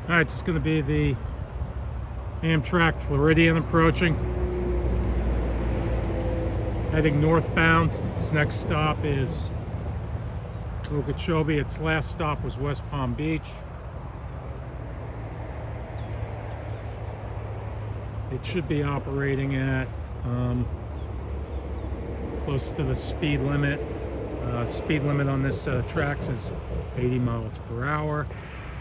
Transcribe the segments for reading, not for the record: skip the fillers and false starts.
Alright, it's going to be the Amtrak Floridian approaching. Heading northbound. Its next stop is Okeechobee. Its last stop was West Palm Beach. It should be operating at close to the speed limit. Speed limit on this tracks is 80 miles per hour.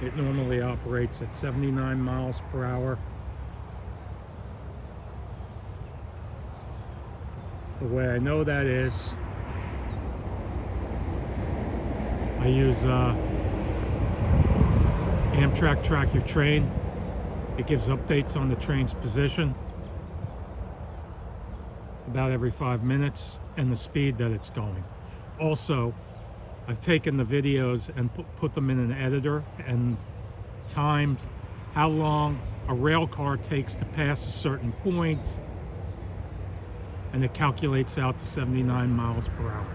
It normally operates at 79 miles per hour. The way I know that is I use Amtrak Track Your Train. It gives updates on the train's position about every 5 minutes and the speed that it's going. Also, I've taken the videos and put them in an editor and timed how long a rail car takes to pass a certain point, and it calculates out to 79 miles per hour.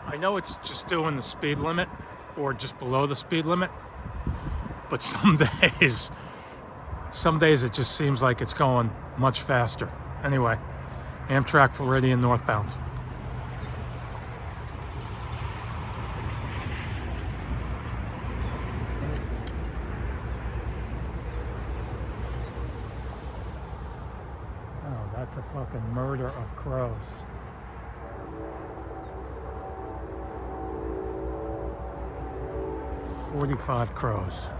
I know it's just doing the speed limit or just below the speed limit, but some days it just seems like it's going much faster. Anyway, Amtrak Floridian northbound. Oh, that's a fucking murder of crows. 45 crows.